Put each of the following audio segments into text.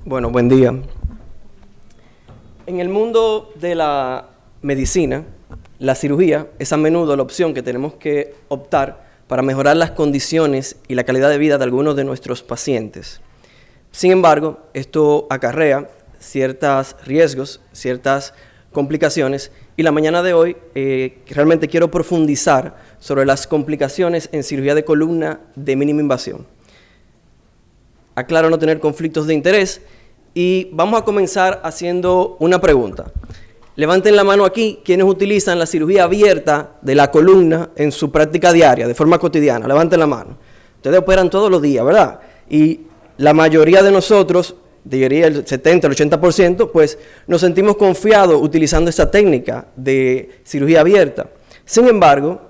Bueno, buen día. En el mundo de la medicina, la cirugía es a menudo la opción que tenemos que optar para mejorar las condiciones y la calidad de vida de algunos de nuestros pacientes. Sin embargo, esto acarrea ciertos riesgos, ciertas complicaciones, y la mañana de hoy realmente quiero profundizar sobre las complicaciones en cirugía de columna de mínima invasión. Aclaro no tener conflictos de interés y vamos a comenzar haciendo una pregunta. Levanten la mano aquí quienes utilizan la cirugía abierta de la columna en su práctica diaria, de forma cotidiana. Levanten la mano. Ustedes operan todos los días, ¿verdad? Y la mayoría de nosotros, diría el 70, el 80%, pues nos sentimos confiados utilizando esta técnica de cirugía abierta. Sin embargo,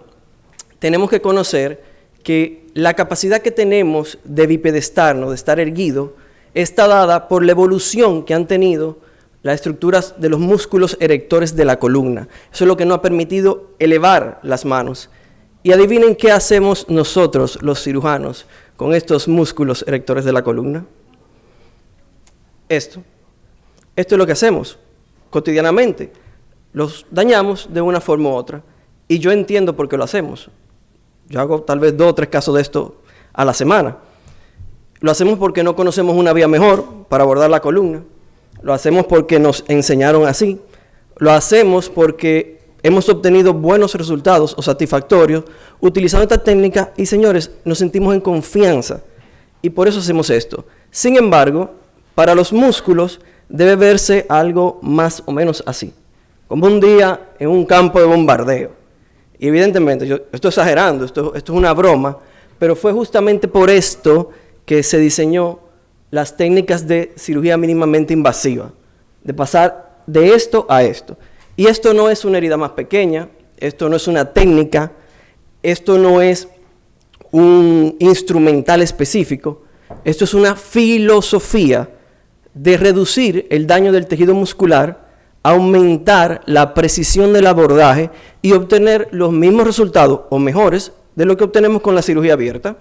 tenemos que conocer que la capacidad que tenemos de bipedestarnos, de estar erguido, está dada por la evolución que han tenido las estructuras de los músculos erectores de la columna. Eso es lo que nos ha permitido elevar las manos. Y adivinen qué hacemos nosotros, los cirujanos, con estos músculos erectores de la columna. Esto es lo que hacemos cotidianamente. Los dañamos de una forma u otra. Y yo entiendo por qué lo hacemos. Yo hago tal vez 2 o 3 casos de esto a la semana. Lo hacemos porque no conocemos una vía mejor para abordar la columna. Lo hacemos porque nos enseñaron así. Lo hacemos porque hemos obtenido buenos resultados o satisfactorios utilizando esta técnica y, señores, nos sentimos en confianza. Y por eso hacemos esto. Sin embargo, para los músculos debe verse algo más o menos así. Como un día en un campo de bombardeo. Y evidentemente, yo estoy exagerando, esto es una broma, pero fue justamente por esto que se diseñó las técnicas de cirugía mínimamente invasiva, de pasar de esto a esto. Y esto no es una herida más pequeña, esto no es una técnica, esto no es un instrumental específico, esto es una filosofía de reducir el daño del tejido muscular, aumentar la precisión del abordaje y obtener los mismos resultados o mejores de lo que obtenemos con la cirugía abierta.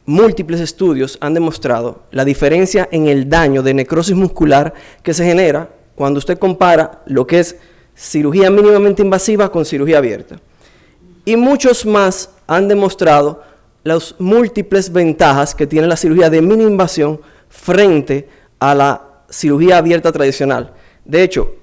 Múltiples estudios han demostrado la diferencia en el daño de necrosis muscular que se genera cuando usted compara lo que es cirugía mínimamente invasiva con cirugía abierta. Y muchos más han demostrado las múltiples ventajas que tiene la cirugía de mínima invasión frente a la cirugía abierta tradicional. De hecho,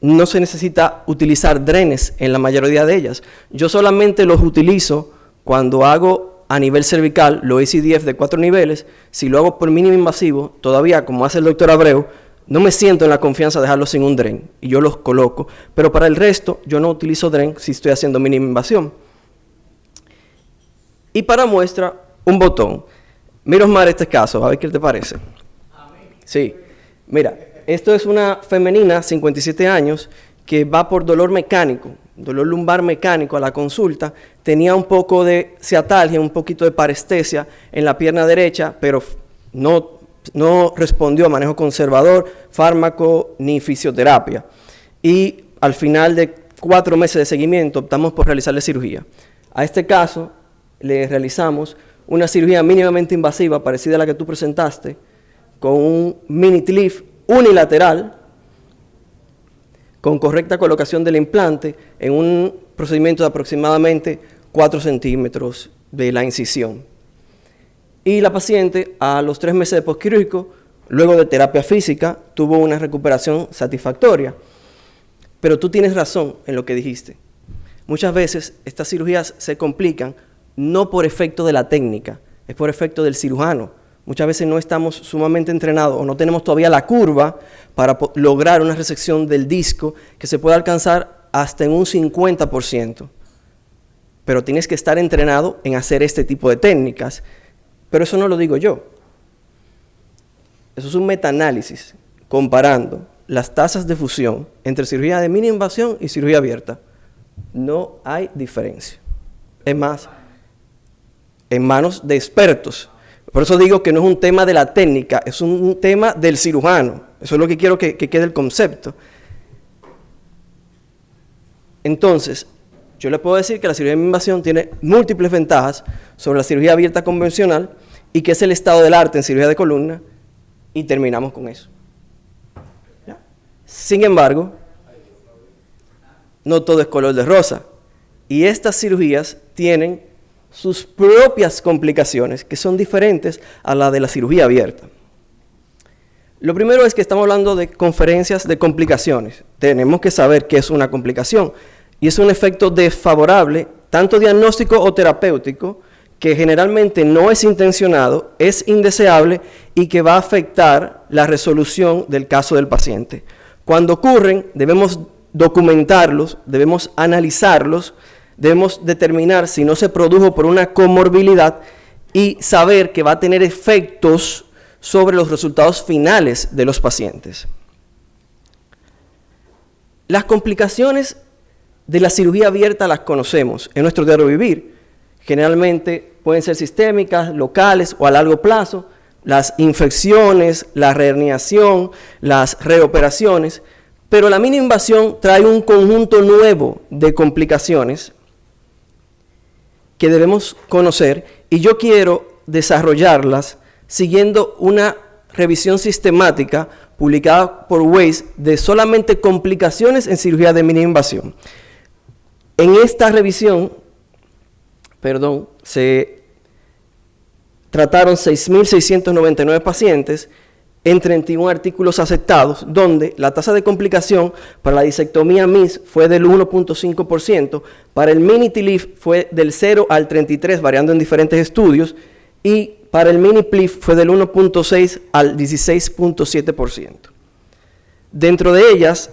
no se necesita utilizar drenes en la mayoría de ellas. Yo solamente los utilizo cuando hago a nivel cervical los ACDF de 4 niveles. Si lo hago por mínimo invasivo, todavía como hace el doctor Abreu, no me siento en la confianza de dejarlos sin un dren y yo los coloco. Pero para el resto, yo no utilizo dren si estoy haciendo mínima invasión. Y para muestra, un botón. Mira, Osmar, este caso, a ver qué te parece. Sí, mira, esto es una femenina, 57 años, que va por dolor mecánico, dolor lumbar mecánico a la consulta. Tenía un poco de ciatalgia, un poquito de parestesia en la pierna derecha, pero no respondió a manejo conservador, fármaco ni fisioterapia. Y al final de 4 meses de seguimiento optamos por realizarle cirugía. A este caso le realizamos una cirugía mínimamente invasiva parecida a la que tú presentaste, con un mini TLIF unilateral, con correcta colocación del implante, en un procedimiento de aproximadamente 4 centímetros de la incisión. Y la paciente, a los 3 meses de postquirúrgico, luego de terapia física, tuvo una recuperación satisfactoria. Pero tú tienes razón en lo que dijiste. Muchas veces estas cirugías se complican no por efecto de la técnica, es por efecto del cirujano. Muchas veces no estamos sumamente entrenados o no tenemos todavía la curva para lograr una resección del disco que se puede alcanzar hasta en un 50%. Pero tienes que estar entrenado en hacer este tipo de técnicas. Pero eso no lo digo yo. Eso es un metaanálisis comparando las tasas de fusión entre cirugía de mínima invasión y cirugía abierta. No hay diferencia. Es más, en manos de expertos. Por eso digo que no es un tema de la técnica, es un tema del cirujano. Eso es lo que quiero que quede el concepto. Entonces, yo le puedo decir que la cirugía de invasión tiene múltiples ventajas sobre la cirugía abierta convencional y qué es el estado del arte en cirugía de columna, y terminamos con eso. ¿Ya? Sin embargo, no todo es color de rosa, y estas cirugías tienen sus propias complicaciones, que son diferentes a la de la cirugía abierta. Lo primero es que estamos hablando de conferencias de complicaciones. Tenemos que saber qué es una complicación, y es un efecto desfavorable, tanto diagnóstico o terapéutico, que generalmente no es intencionado, es indeseable y que va a afectar la resolución del caso del paciente. Cuando ocurren, debemos documentarlos, debemos analizarlos, debemos determinar si no se produjo por una comorbilidad y saber que va a tener efectos sobre los resultados finales de los pacientes. Las complicaciones de la cirugía abierta las conocemos en nuestro diario vivir. Generalmente pueden ser sistémicas, locales o a largo plazo, las infecciones, la reherniación, las reoperaciones, pero la mini invasión trae un conjunto nuevo de complicaciones que debemos conocer, y yo quiero desarrollarlas siguiendo una revisión sistemática publicada por Weiss de solamente complicaciones en cirugía de mini invasión. En esta revisión, se trataron 6.699 pacientes en 31 artículos aceptados, donde la tasa de complicación para la disectomía MIS fue del 1.5%, para el mini TLIF fue del 0 al 33, variando en diferentes estudios, y para el mini PLIF fue del 1.6 al 16.7%. Dentro de ellas,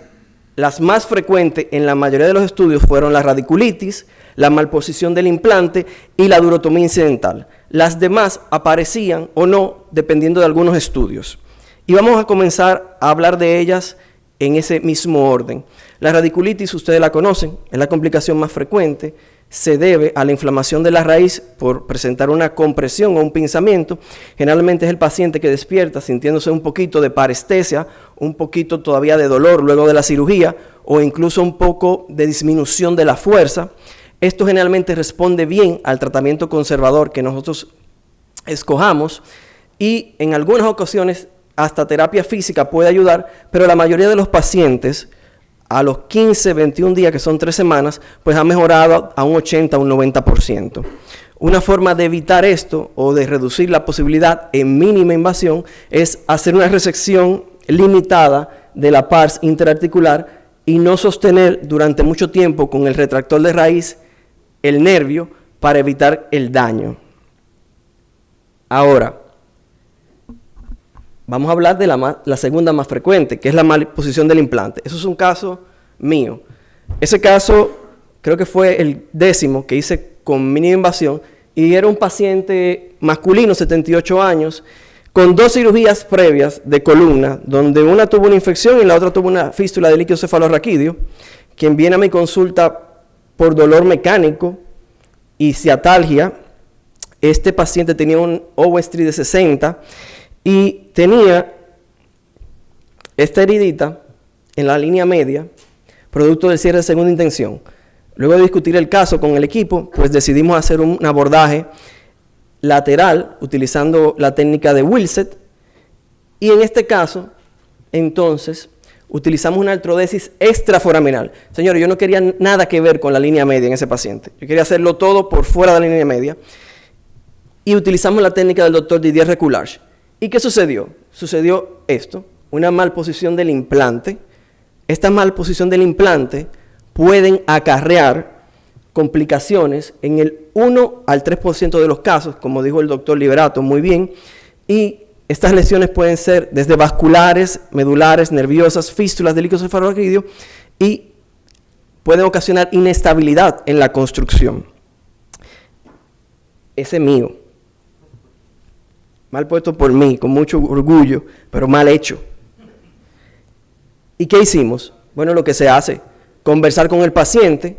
las más frecuentes en la mayoría de los estudios fueron la radiculitis, la malposición del implante y la durotomía incidental. Las demás aparecían o no, dependiendo de algunos estudios. Y vamos a comenzar a hablar de ellas en ese mismo orden. La radiculitis, ustedes la conocen, es la complicación más frecuente. Se debe a la inflamación de la raíz por presentar una compresión o un pinzamiento. Generalmente es el paciente que despierta sintiéndose un poquito de parestesia, un poquito todavía de dolor luego de la cirugía, o incluso un poco de disminución de la fuerza. Esto generalmente responde bien al tratamiento conservador que nosotros escojamos, y en algunas ocasiones hasta terapia física puede ayudar, pero la mayoría de los pacientes a los 15, 21 días, que son 3 semanas, pues ha mejorado a un 80, a un 90%. Una forma de evitar esto o de reducir la posibilidad en mínima invasión es hacer una resección limitada de la pars interarticular y no sostener durante mucho tiempo con el retractor de raíz el nervio para evitar el daño. Ahora, vamos a hablar de la segunda más frecuente, que es la malposición del implante. Eso es un caso mío. Ese caso creo que fue el 10º que hice con mini invasión, y era un paciente masculino, 78 años, con 2 cirugías previas de columna, donde una tuvo una infección y la otra tuvo una fístula de líquido cefalorraquídeo, quien viene a mi consulta por dolor mecánico y ciatalgia. Este paciente tenía un OS3 de 60 y tenía esta heridita en la línea media, producto del cierre de segunda intención. Luego de discutir el caso con el equipo, pues decidimos hacer un abordaje lateral utilizando la técnica de Wilset, y en este caso, entonces, utilizamos una artrodesis extraforaminal. Señores, yo no quería nada que ver con la línea media en ese paciente. Yo quería hacerlo todo por fuera de la línea media, y utilizamos la técnica del doctor Didier Reculage. ¿Y qué sucedió? Sucedió esto, una malposición del implante. Esta malposición del implante pueden acarrear complicaciones en el 1 al 3% de los casos, como dijo el doctor Liberato muy bien, y estas lesiones pueden ser desde vasculares, medulares, nerviosas, fístulas de líquido cefalorraquídeo, y pueden ocasionar inestabilidad en la construcción. Ese mío, mal puesto por mí, con mucho orgullo, pero mal hecho. ¿Y qué hicimos? Bueno, lo que se hace, conversar con el paciente,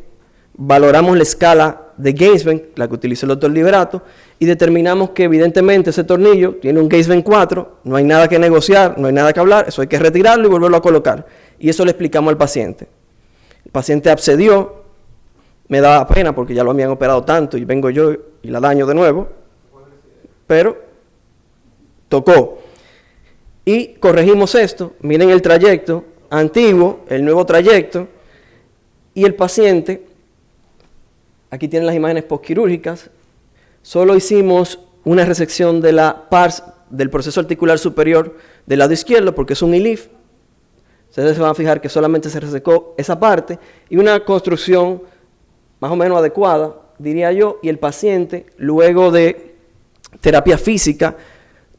valoramos la escala de Gainsborough, la que utiliza el doctor Liberato, y determinamos que evidentemente ese tornillo tiene un Gainsborough 4, no hay nada que negociar, no hay nada que hablar, eso hay que retirarlo y volverlo a colocar. Y eso le explicamos al paciente. El paciente accedió, me daba pena porque ya lo habían operado tanto y vengo yo y la daño de nuevo, pero tocó. Y corregimos esto, miren el trayecto antiguo, el nuevo trayecto, y el paciente, aquí tienen las imágenes postquirúrgicas, solo hicimos una resección de la pars del proceso articular superior del lado izquierdo, porque es un ILIF. Ustedes se van a fijar que solamente se resecó esa parte, y una construcción más o menos adecuada, diría yo, y el paciente, luego de terapia física,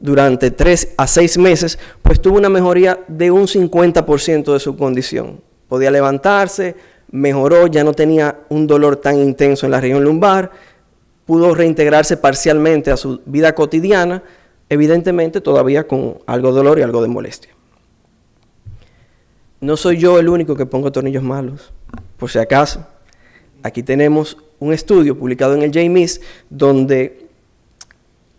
durante 3 a 6 meses, pues tuvo una mejoría de un 50% de su condición. Podía levantarse, mejoró, ya no tenía un dolor tan intenso en la región lumbar, pudo reintegrarse parcialmente a su vida cotidiana, evidentemente todavía con algo de dolor y algo de molestia. No soy yo el único que pongo tornillos malos, por si acaso. Aquí tenemos un estudio publicado en el JMIS donde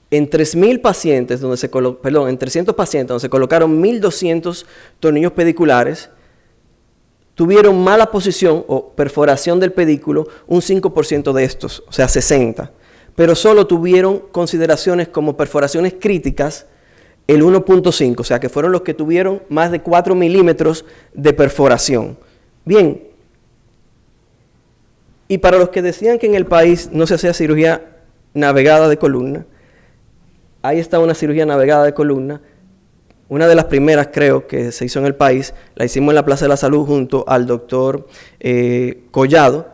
en 3.000 pacientes, en 300 pacientes donde se colocaron 1.200 tornillos pediculares, tuvieron mala posición o perforación del pedículo un 5% de estos, o sea 60. Pero solo tuvieron consideraciones como perforaciones críticas el 1.5, o sea que fueron los que tuvieron más de 4 milímetros de perforación. Bien, y para los que decían que en el país no se hacía cirugía navegada de columna, ahí está una cirugía navegada de columna, una de las primeras creo que se hizo en el país, la hicimos en la Plaza de la Salud junto al doctor Collado,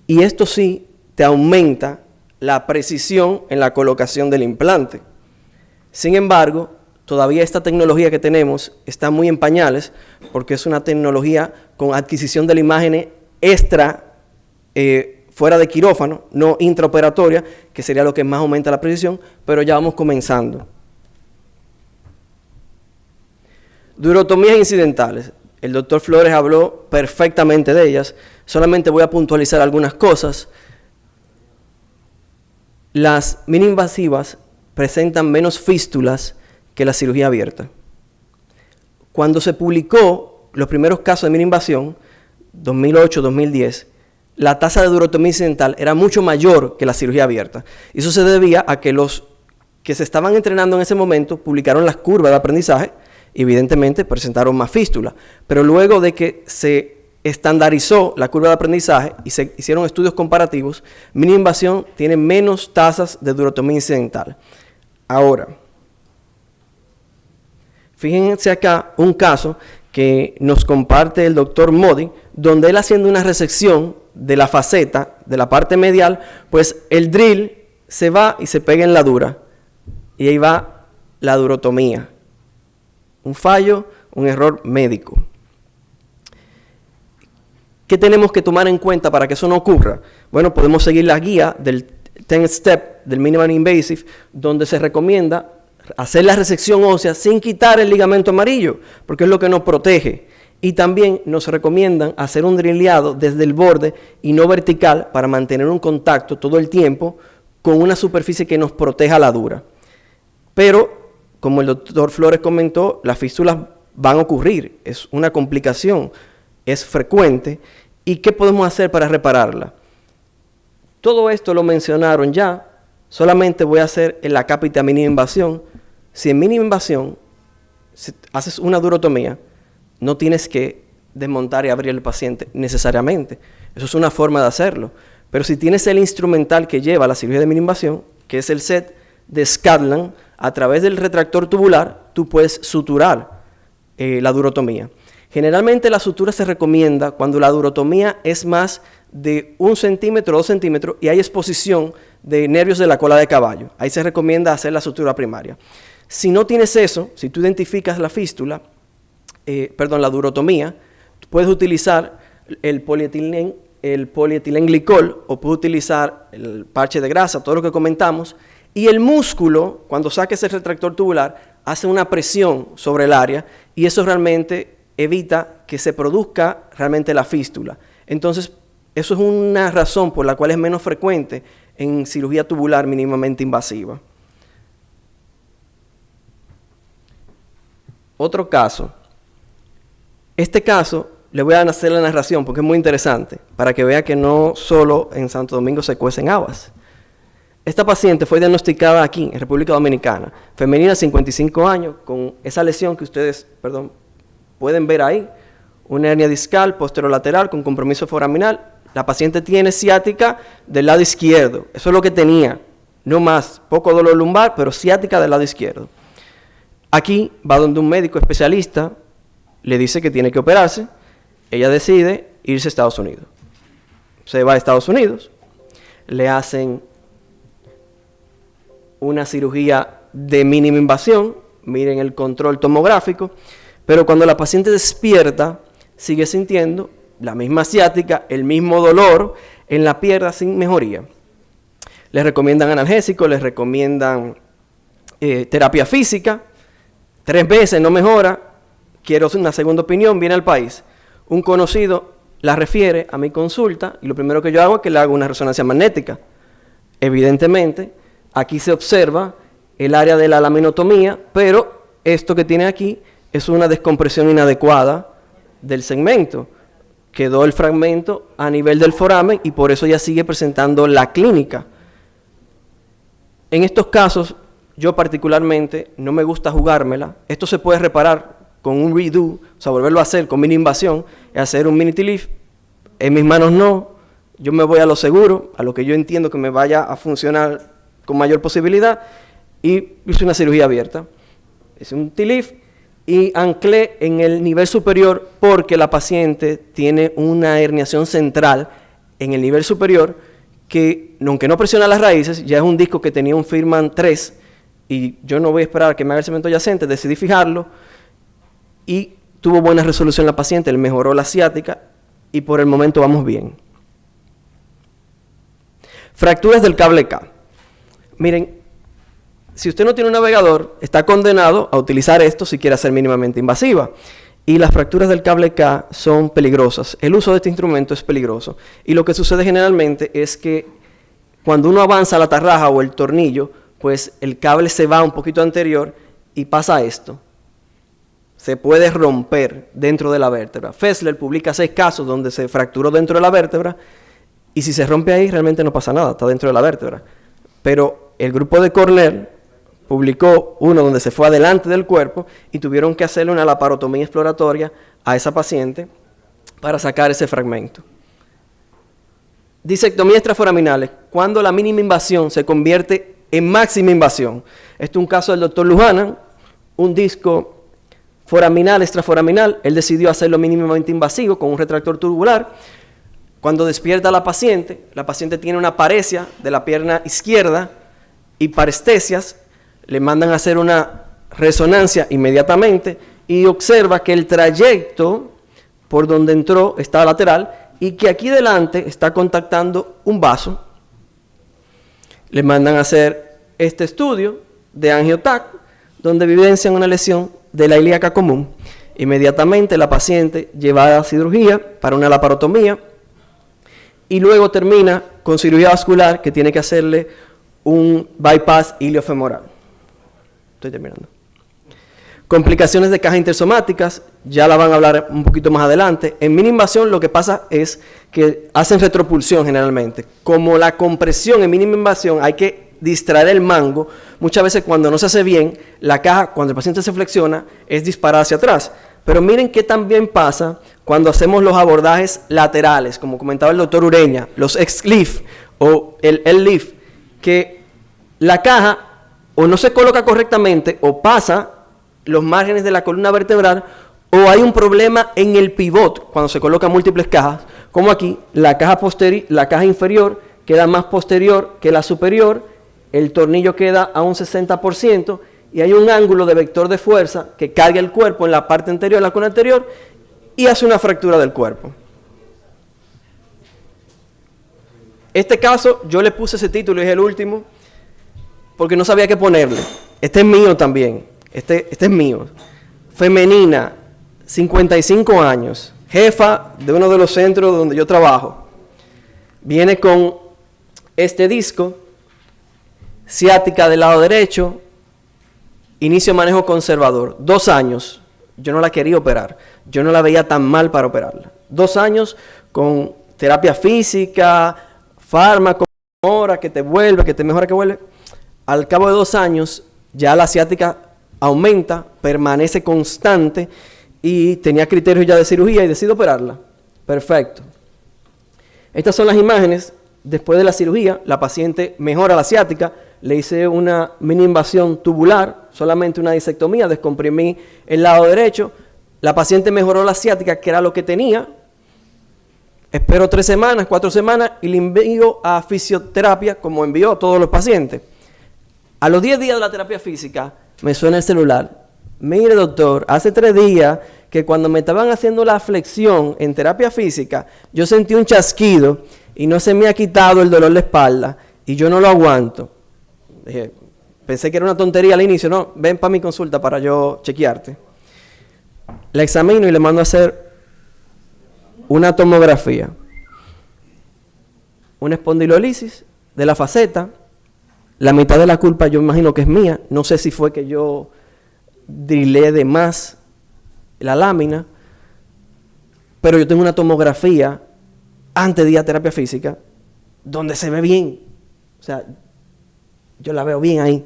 y esto sí te aumenta la precisión en la colocación del implante. Sin embargo, todavía esta tecnología que tenemos está muy en pañales, porque es una tecnología con adquisición de la imagen extra, fuera de quirófano, no intraoperatoria, que sería lo que más aumenta la precisión, pero ya vamos comenzando. Durotomías incidentales. El doctor Flores habló perfectamente de ellas, solamente voy a puntualizar algunas cosas. Las mini-invasivas presentan menos fístulas que la cirugía abierta. Cuando se publicó los primeros casos de mini-invasión, 2008-2010, la tasa de durotomía incidental era mucho mayor que la cirugía abierta. Y eso se debía a que los que se estaban entrenando en ese momento publicaron las curvas de aprendizaje y evidentemente presentaron más fístula. Pero luego de que se estandarizó la curva de aprendizaje y se hicieron estudios comparativos, mini invasión tiene menos tasas de durotomía incidental. Ahora, fíjense acá un caso que nos comparte el doctor Modi, donde él haciendo una resección de la faceta, de la parte medial, pues el drill se va y se pega en la dura. Y ahí va la durotomía. Un fallo, un error médico. ¿Qué tenemos que tomar en cuenta para que eso no ocurra? Bueno, podemos seguir la guía del 10 step del minimal invasive, donde se recomienda hacer la resección ósea sin quitar el ligamento amarillo, porque es lo que nos protege. Y también nos recomiendan hacer un drilleado desde el borde y no vertical para mantener un contacto todo el tiempo con una superficie que nos proteja la dura. Pero, como el doctor Flores comentó, las fístulas van a ocurrir, es una complicación, es frecuente. ¿Y qué podemos hacer para repararla? Todo esto lo mencionaron ya, solamente voy a hacer en la cápita mínima invasión. Si en mínima invasión haces una durotomía, no tienes que desmontar y abrir el paciente necesariamente. Eso es una forma de hacerlo. Pero si tienes el instrumental que lleva la cirugía de mínima invasión, que es el set de Scatlan, a través del retractor tubular, tú puedes suturar la durotomía. Generalmente la sutura se recomienda cuando la durotomía es más de 1 centímetro, 2 centímetros y hay exposición de nervios de la cola de caballo. Ahí se recomienda hacer la sutura primaria. Si no tienes eso, si tú identificas la fístula, la durotomía, puedes utilizar el polietilenglicol o puedes utilizar el parche de grasa, todo lo que comentamos, y el músculo, cuando saques el retractor tubular, hace una presión sobre el área y eso realmente evita que se produzca realmente la fístula. Entonces, eso es una razón por la cual es menos frecuente en cirugía tubular mínimamente invasiva. Otro caso. Este caso, le voy a hacer la narración porque es muy interesante, para que vea que no solo en Santo Domingo se cuecen habas. Esta paciente fue diagnosticada aquí, en República Dominicana, femenina, 55 años, con esa lesión que ustedes, pueden ver ahí, una hernia discal posterolateral con compromiso foraminal. La paciente tiene ciática del lado izquierdo, eso es lo que tenía, no más, poco dolor lumbar, pero ciática del lado izquierdo. Aquí va donde un médico especialista le dice que tiene que operarse, ella decide irse a Estados Unidos. Se va a Estados Unidos, le hacen una cirugía de mínima invasión, miren el control tomográfico, pero cuando la paciente despierta, sigue sintiendo la misma ciática, el mismo dolor en la pierna sin mejoría. Les recomiendan analgésicos, les recomiendan terapia física, 3 veces no mejora, quiero una segunda opinión, viene al país. Un conocido la refiere a mi consulta y lo primero que yo hago es que le hago una resonancia magnética. Evidentemente, aquí se observa el área de la laminotomía, pero esto que tiene aquí es una descompresión inadecuada del segmento. Quedó el fragmento a nivel del foramen y por eso ya sigue presentando la clínica. En estos casos, yo particularmente no me gusta jugármela. Esto se puede reparar con un redo, o sea, volverlo a hacer con mini invasión, y hacer un mini TLIF. En mis manos no, yo me voy a lo seguro, a lo que yo entiendo que me vaya a funcionar con mayor posibilidad, y hice una cirugía abierta. Hice un TLIF y anclé en el nivel superior porque la paciente tiene una herniación central en el nivel superior que, aunque no presiona las raíces, ya es un disco que tenía un Firman 3 y yo no voy a esperar a que me haga el cemento adyacente, decidí fijarlo y tuvo buena resolución la paciente, él mejoró la ciática y por el momento vamos bien. Fracturas del cable K. Miren, si usted no tiene un navegador, está condenado a utilizar esto si quiere ser mínimamente invasiva. Y las fracturas del cable K son peligrosas. El uso de este instrumento es peligroso. Y lo que sucede generalmente es que cuando uno avanza la tarraja o el tornillo, pues el cable se va un poquito anterior y pasa esto. Se puede romper dentro de la vértebra. Fessler publica 6 casos donde se fracturó dentro de la vértebra y si se rompe ahí realmente no pasa nada, está dentro de la vértebra. Pero el grupo de Cornell publicó uno donde se fue adelante del cuerpo y tuvieron que hacerle una laparotomía exploratoria a esa paciente para sacar ese fragmento. Disectomía extraforaminales, cuando la mínima invasión se convierte en máxima invasión. Este es un caso del doctor Lujanan, un disco foraminal, extraforaminal, él decidió hacerlo mínimamente invasivo con un retractor tubular. Cuando despierta la paciente tiene una paresia de la pierna izquierda y parestesias, le mandan a hacer una resonancia inmediatamente y observa que el trayecto por donde entró está lateral y que aquí delante está contactando un vaso. Le mandan a hacer este estudio de angiotac, donde evidencian una lesión de la ilíaca común. Inmediatamente la paciente lleva a cirugía para una laparotomía y luego termina con cirugía vascular que tiene que hacerle un bypass iliofemoral. Estoy terminando. Complicaciones de cajas intersomáticas, ya la van a hablar un poquito más adelante. En mini invasión lo que pasa es que hacen retropulsión generalmente. Como la compresión en mínima invasión hay que distraer el mango, muchas veces cuando no se hace bien, la caja, cuando el paciente se flexiona, es disparada hacia atrás. Pero miren qué también pasa cuando hacemos los abordajes laterales, como comentaba el doctor Ureña, los X-Lift o el L-Lift, que la caja o no se coloca correctamente o pasa los márgenes de la columna vertebral o hay un problema en el pivot cuando se colocan múltiples cajas, como aquí, la caja inferior queda más posterior que la superior, el tornillo queda a un 60% y hay un ángulo de vector de fuerza que carga el cuerpo en la parte anterior, en la columna anterior, y hace una fractura del cuerpo. Este caso, yo le puse ese título, es el último, porque no sabía qué ponerle. Este es mío también, este es mío. Femenina, 55 años, jefa de uno de los centros donde yo trabajo. Viene con este disco, ciática del lado derecho, inicio de manejo conservador, 2 años. Yo no la quería operar, yo no la veía tan mal para operarla. 2 años con terapia física, fármaco. mejora, que te vuelve, que te mejora, que vuelve. Al cabo de 2 años, ya la ciática aumenta, permanece constante y tenía criterios ya de cirugía y decido operarla. Perfecto. Estas son las imágenes. Después de la cirugía, la paciente mejora la ciática. Le hice una mini invasión tubular, solamente una disectomía, descomprimí el lado derecho. La paciente mejoró la ciática, que era lo que tenía. Espero 3 semanas, 4 semanas y le envío a fisioterapia, como envió a todos los pacientes. A los 10 días de la terapia física, me suena el celular. Mire, doctor, hace 3 días que cuando me estaban haciendo la flexión en terapia física, yo sentí un chasquido y no se me ha quitado el dolor de espalda y yo no lo aguanto. Dije, pensé que era una tontería al inicio, no, ven para mi consulta para yo chequearte. La examino y le mando a hacer una tomografía, una espondilolisis de la faceta. La mitad de la culpa yo imagino que es mía, no sé si fue que yo drilé de más la lámina, pero yo tengo una tomografía antes de ir a terapia física donde se ve bien, o sea, yo la veo bien ahí.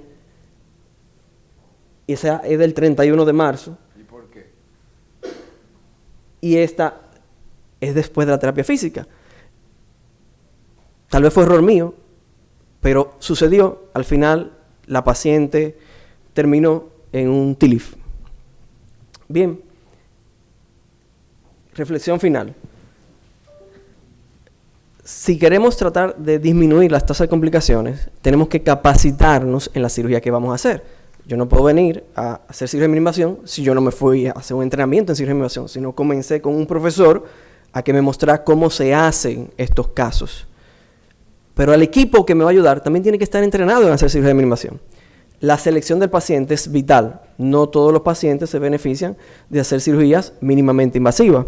Y esa es del 31 de marzo. ¿Y por qué? Y esta es después de la terapia física. Tal vez fue error mío, pero sucedió. Al final, la paciente terminó en un TILIF. Bien. Reflexión final. Si queremos tratar de disminuir las tasas de complicaciones, tenemos que capacitarnos en la cirugía que vamos a hacer. Yo no puedo venir a hacer cirugía de minimización si yo no me fui a hacer un entrenamiento en cirugía de minimización, sino comencé con un profesor a que me mostrara cómo se hacen estos casos. Pero el equipo que me va a ayudar también tiene que estar entrenado en hacer cirugía de minimización. La selección del paciente es vital. No todos los pacientes se benefician de hacer cirugías mínimamente invasivas.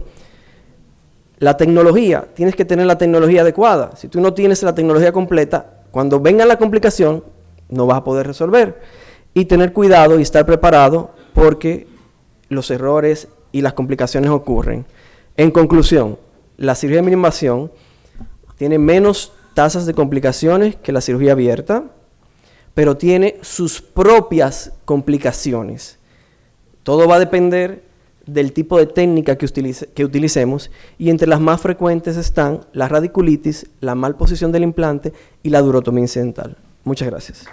La tecnología, tienes que tener la tecnología adecuada. Si tú no tienes la tecnología completa, cuando venga la complicación, no vas a poder resolver. Y tener cuidado y estar preparado porque los errores y las complicaciones ocurren. En conclusión, la cirugía de minimización tiene menos tasas de complicaciones que la cirugía abierta, pero tiene sus propias complicaciones. Todo va a depender del tipo de técnica que utilicemos, y entre las más frecuentes están la radiculitis, la malposición del implante y la durotomía incidental. Muchas gracias.